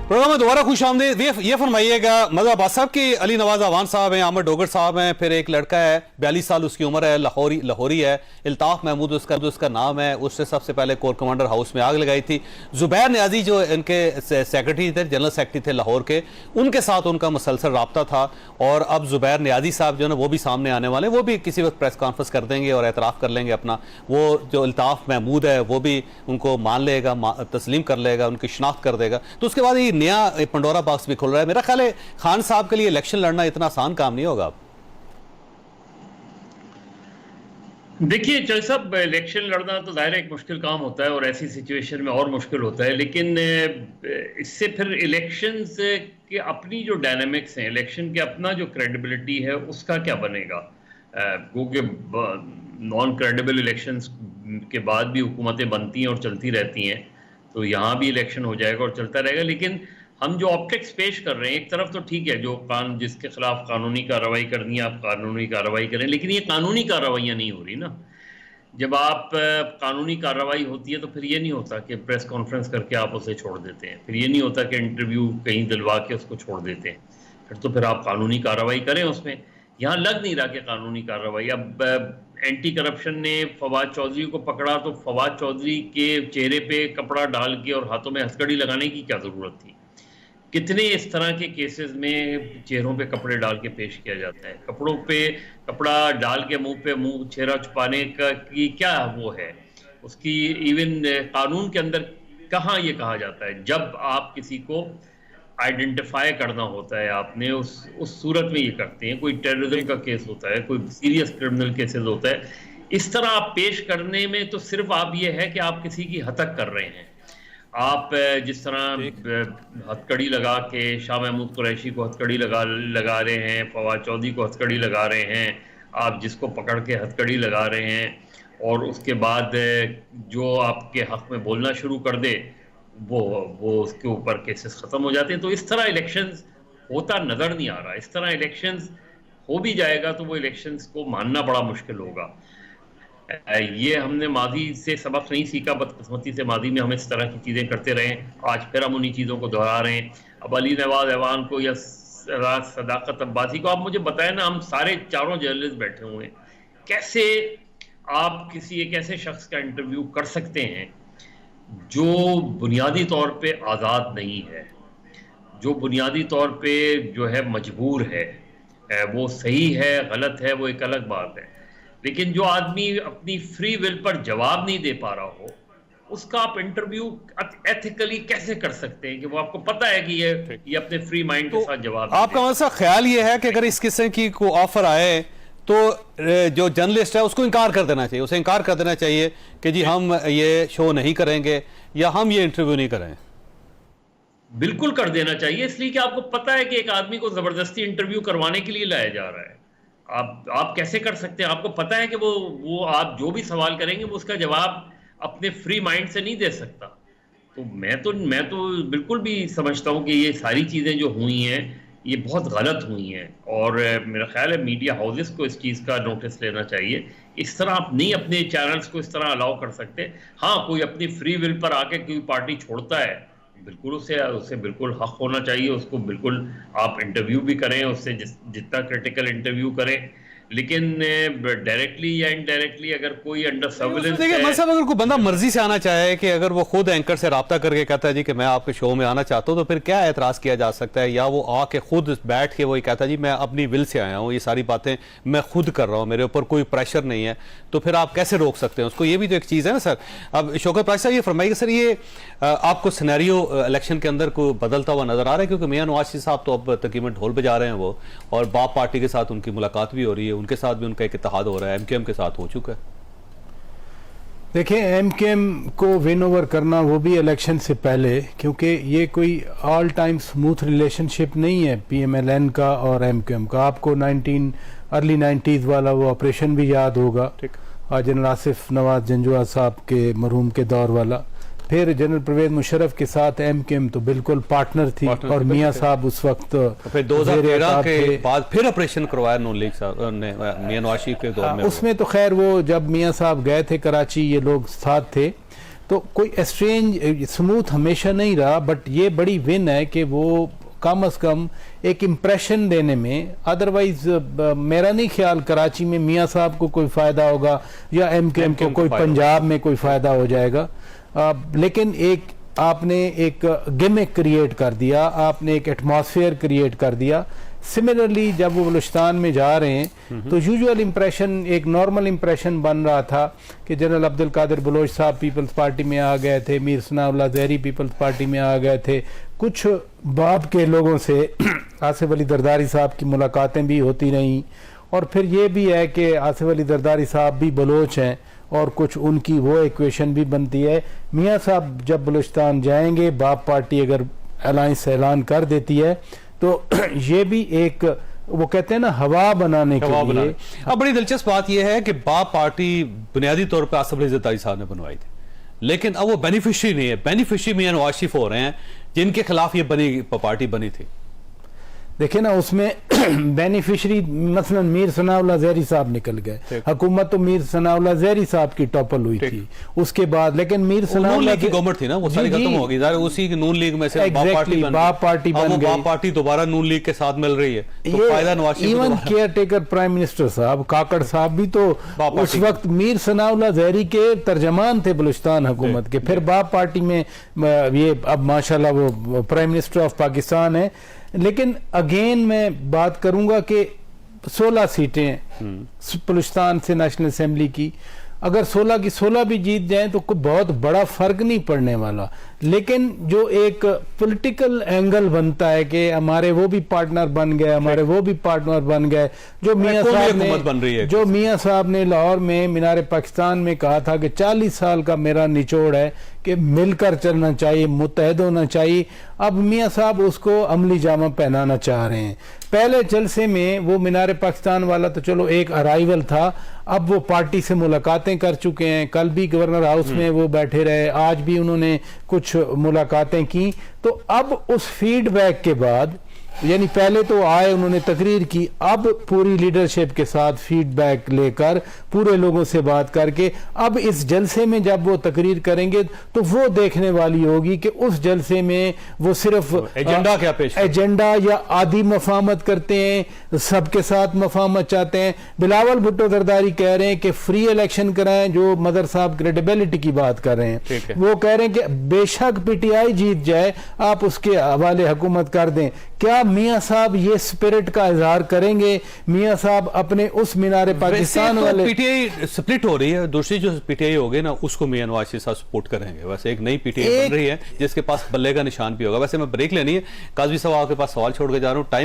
Programme में दोबारा खुश आमदीद। ये फरमाइएगा, मज़हर अब्बास साहब की अली नवाज अवान साहब हैं, आमिर डोगर साहब हैं, फिर एक लड़का है 42 साल उसकी उम्र है, लाहौरी है, इल्ताफ महमूद उसका नाम है। उसने सबसे पहले कोर कमांडर हाउस में आग लगाई थी। जुबैर नियाजी जो इनके सेक्रेटरी थे, जनरल सेक्रेटरी थे लाहौर के, उनके साथ उनका मुसलसल रब्ता था। और अब जुबैर नियाजी साहब जो है वो भी सामने आने वाले, वो भी किसी वक्त प्रेस कॉन्फ्रेंस कर देंगे और एतराफ़ कर लेंगे अपना। वो जो इल्ताफ महमूद है वो भी उनको मान लेगा, तस्लीम कर लेगा, उनकी शिनाख्त कर देगा। तो उसके बाद ये नया पंडोरा बॉक्स भी खुल रहा है। मेरा ख्याल है खान साहब के लिए इलेक्शन लड़ना इतना आसान काम नहीं होगा। देखिए चल साहब, इलेक्शन लड़ना तो दायरा एक मुश्किल काम होता है और ऐसी सिचुएशन में और मुश्किल होता है। लेकिन इससे फिर इलेक्शंस के अपनी जो डायनामिक्स हैं, इलेक्शन के अपना जो क्रेडिबिलिटी है उसका क्या बनेगा। क्योंकि नॉन क्रेडिबल इलेक्शंस के बाद भी हुकूमतें बनती हैं और चलती रहती हैं, तो यहाँ भी इलेक्शन हो जाएगा और चलता रहेगा। लेकिन हम जो ऑप्टिक्स पेश कर रहे हैं, एक तरफ तो ठीक है, जो जिसके खिलाफ कानूनी कार्रवाई करनी है आप कानूनी कार्रवाई करें, लेकिन ये कानूनी कार्रवाइयाँ नहीं हो रही ना। जब आप कानूनी कार्रवाई होती है तो फिर ये नहीं होता कि प्रेस कॉन्फ्रेंस करके आप उसे छोड़ देते हैं, फिर ये नहीं होता कि इंटरव्यू कहीं दिलवा के उसको छोड़ देते हैं, फिर आप कानूनी कार्रवाई करें उसमें। यहाँ लग नहीं रहा कि कानूनी कार्रवाई। अब एंटी करप्शन ने फवाद चौधरी को पकड़ा तो फवाद चौधरी के चेहरे पे कपड़ा डाल के और हाथों में हथकड़ी लगाने की क्या ज़रूरत थी। कितने इस तरह के केसेस में चेहरों पे कपड़े डाल के पेश किया जाता है। कपड़ों पे कपड़ा डाल के मुंह पे चेहरा छुपाने का की क्या वो है उसकी, इवन कानून के अंदर कहाँ ये कहा जाता है। जब आप किसी को आइडेंटिफाई करना होता है, आपने उस सूरत में ये करते हैं। कोई टेररिज्म का केस होता है, कोई सीरियस क्रिमिनल केसेस होता है, इस तरह आप पेश करने में तो सिर्फ आप ये है कि आप किसी की हतक कर रहे हैं। आप जिस तरह हथकड़ी लगा के शाह महमूद कुरैशी को हथकड़ी लगा रहे हैं, फवाद चौधरी को हथकड़ी लगा रहे हैं, आप जिसको पकड़ के हथकड़ी लगा रहे हैं और उसके बाद जो आपके हक में बोलना शुरू कर दे वो उसके ऊपर केसेस ख़त्म हो जाते हैं। तो इस तरह इलेक्शंस होता नज़र नहीं आ रहा। इस तरह इलेक्शंस हो भी जाएगा तो वो इलेक्शंस को मानना बड़ा मुश्किल होगा। ये हमने माजी से सबक नहीं सीखा, बदकिस्मती से माजी में हम इस तरह की चीज़ें करते रहे, आज फिर हम उन्हीं चीज़ों को दोहरा रहे हैं। अब अली नवाज अवान को या सदाकत अब्बासी को आप मुझे बताएं ना, हम सारे चारों जर्नलिस्ट बैठे हुए हैं, कैसे आप किसी एक ऐसे शख्स का इंटरव्यू कर सकते हैं जो बुनियादी तौर पे आज़ाद नहीं है, जो बुनियादी तौर पे जो है मजबूर है। वो सही है गलत है वो एक अलग बात है, लेकिन जो आदमी अपनी फ्री विल पर जवाब नहीं दे पा रहा हो उसका आप इंटरव्यू एथिकली कैसे कर सकते हैं कि वो आपको पता है कि ये अपने फ्री माइंड के साथ जवाब। आपका मतलब ख्याल ये है कि अगर इस किस्म की कोई ऑफर आए तो जो जर्नलिस्ट है उसको इनकार कर देना चाहिए, उसे इनकार कर देना चाहिए कि जी हम ये शो नहीं करेंगे या हम ये इंटरव्यू नहीं करें। बिल्कुल कर देना चाहिए, इसलिए कि आपको पता है कि एक आदमी को जबरदस्ती इंटरव्यू करवाने के लिए लाया जा रहा है। आप कैसे कर सकते हैं? आपको पता है कि वो आप जो भी सवाल करेंगे वो उसका जवाब अपने फ्री माइंड से नहीं दे सकता। तो मैं तो बिल्कुल भी समझता हूँ कि ये सारी चीज़ें जो हुई हैं ये बहुत गलत हुई हैं और मेरा ख्याल है मीडिया हाउसेस को इस चीज़ का नोटिस लेना चाहिए। इस तरह आप नहीं अपने चैनल्स को इस तरह अलाउ कर सकते। हाँ, कोई अपनी फ्री विल पर आके कोई पार्टी छोड़ता है, बिल्कुल उसे बिल्कुल हक होना चाहिए, उसको बिल्कुल आप इंटरव्यू भी करें, उससे जितना क्रिटिकल इंटरव्यू करें, लेकिन डायरेक्टली या इनडायरेक्टली अगर कोई अंडर सर्विलेंस देखिए मतलब अगर कोई बंदा मर्जी से आना चाहे कि अगर वो खुद एंकर से राब्ता करके कहता है जी कि मैं आपके शो में आना चाहता हूँ, तो फिर क्या एतराज़ किया जा सकता है? या वो आके खुद बैठ के वही कहता है जी मैं अपनी विल से आया हूँ, ये सारी बातें मैं खुद कर रहा हूँ, मेरे ऊपर कोई प्रेशर नहीं है, तो फिर आप कैसे रोक सकते हैं उसको? ये भी तो एक चीज़ है ना सर। अब शौकत पाशा साहब ये फरमाइए सर, ये आपको सिनेरियो इलेक्शन के अंदर को बदलता हुआ नजर आ रहा है? क्योंकि मियां नवाज साहब तो अब तकरीबन ढोल बजा रहे हैं वो, और बाप पार्टी के साथ उनकी मुलाकात भी हो रही है, उनके साथ भी उनका एक इत्तेहाद हो रहा है, एमकेएम के साथ हो चुका है। देखिए एमकेएम को विन ओवर करना वो भी इलेक्शन से पहले, क्योंकि ये कोई ऑल टाइम स्मूथ रिलेशनशिप नहीं है पीएमएलएन का और एमकेएम का। आपको अर्ली 90s वाला वो ऑपरेशन भी याद होगा, जनरल आसिफ नवाज जंजुआ साहब के मरहूम के दौर वाला। फिर जनरल परवेज मुशर्रफ के साथ एमकेएम तो बिल्कुल पार्टनर थी और मियां साहब उस वक्त फिर 2013 के बाद फिर ऑपरेशन करवाया नून लीग साहब ने मियां नवाज शरीफ के दौर में। उसमें तो खैर वो जब मियां साहब गए थे कराची ये लोग साथ थे, तो कोई स्ट्रेंज स्मूथ हमेशा नहीं रहा, बट ये बड़ी विन है कि वो कम से कम एक इम्प्रेशन देने में, अदरवाइज मेरा नहीं ख्याल कराची में मियाँ साहब को कोई फायदा होगा या एमकेएम को कोई पंजाब में कोई फायदा हो जाएगा। लेकिन एक आपने एक गिमिक क्रिएट कर दिया, आपने एक एटमॉस्फेयर क्रिएट कर दिया। सिमिलरली जब वो बलूचिस्तान में जा रहे हैं तो यूजुअल इंप्रेशन, एक नॉर्मल इंप्रेशन बन रहा था कि जनरल अब्दुल कादिर बलोच साहब पीपल्स पार्टी में आ गए थे, मीर सनाउल्लाह ज़हरी पीपल्स पार्टी में आ गए थे, कुछ बाप के लोगों से आसिफ अली जरदारी साहब की मुलाकातें भी होती रहीं, और फिर ये भी है कि आसिफ अली जरदारी साहब भी बलोच हैं और कुछ उनकी वो इक्वेशन भी बनती है। मियाँ साहब जब बलूचिस्तान जाएंगे, बाप पार्टी अगर अलायंस ऐलान कर देती है तो ये भी एक, वो कहते हैं ना, हवा बनाने के लिए। अब बड़ी दिलचस्प बात यह है कि बाप पार्टी बुनियादी तौर पर आसिफ अली जरदारी साहब ने बनवाई थी, लेकिन अब वो बेनिफिशियरी नहीं है। बेनिफिशियरी मियां नवाज शरीफ हो रहे हैं जिनके खिलाफ ये पार्टी बनी थी। देखे ना, उसमें बेनिफिशरी मसलन मीर सनाउल्लाह ज़हरी साहब निकल गए, हुकूमत तो मीर सनाउल्लाह ज़हरी साहब की टॉपल हुई थी उसके बाद, लेकिन मीर सनाउल्लाह की गवर्नमेंट थी ना, वो सारी खत्म हो गई, उसी की नून लीग में से बाप पार्टी बन गई, बाप पार्टी दोबारा नून लीग के साथ मिल रही है, तो फायदा Nawaz Sharif. Even caretaker prime minister साहब काकड़ साहब भी तो उस वक्त मीर सनाउल्लाह ज़हरी के तर्जमान थे बलूचिस्तान हुकूमत के, फिर बाप पार्टी में ये अब माशाल्लाह वो प्राइम मिनिस्टर ऑफ पाकिस्तान है। लेकिन अगेन मैं बात करूंगा कि 16 सीटें बलूचिस्तान से नेशनल असेंबली की, अगर 16 की 16 भी जीत जाएं तो कोई बहुत बड़ा फर्क नहीं पड़ने वाला। लेकिन जो एक पॉलिटिकल एंगल बनता है कि हमारे वो भी पार्टनर बन गए, हमारे वो भी पार्टनर बन गए, जो मियां साहब ने लाहौर में मीनार पाकिस्तान में कहा था कि 40 साल का मेरा निचोड़ है कि मिलकर चलना चाहिए, मुत्तहद होना चाहिए। अब मियां साहब उसको अमली जामा पहनाना चाह रहे हैं। पहले जलसे में वो मीनार पाकिस्तान वाला तो चलो एक अराइवल था, अब वो पार्टी से मुलाकातें कर चुके हैं, कल भी गवर्नर हाउस में वो बैठे रहे, आज भी उन्होंने कुछ मुलाकातें की। तो अब उस फीडबैक के बाद, यानी पहले तो आए, उन्होंने तकरीर की, अब पूरी लीडरशिप के साथ फीडबैक लेकर पूरे लोगों से बात करके अब इस जलसे में जब वो तकरीर करेंगे तो वो देखने वाली होगी कि उस जलसे में वो सिर्फ एजेंडा क्या पेश, एजेंडा या आधी मफाहमत करते हैं, सबके साथ मफाहमत चाहते हैं। बिलावल भुट्टो जरदारी कह रहे हैं कि फ्री इलेक्शन कराएं, जो मदर साहब क्रेडिबिलिटी की बात कर रहे हैं, वो कह रहे हैं कि बेशक पीटीआई जीत जाए आप उसके हवाले हुकूमत कर दें। क्या मियां साहब ये स्पिरिट का इजहार करेंगे? मियां साहब अपने उस मीनारे पाकिस्तान वाले, पीटीआई स्प्लिट हो रही है, दूसरी जो पीटीआई होगी ना उसको मियां नवाज शरीफ साहब सपोर्ट करेंगे। वैसे एक नई पीटीआई बन रही है जिसके पास बल्ले का निशान भी होगा। वैसे मैं ब्रेक लेनी है, काजवी साहब आपके पास सवाल छोड़ के जा रहा हूँ। टाइम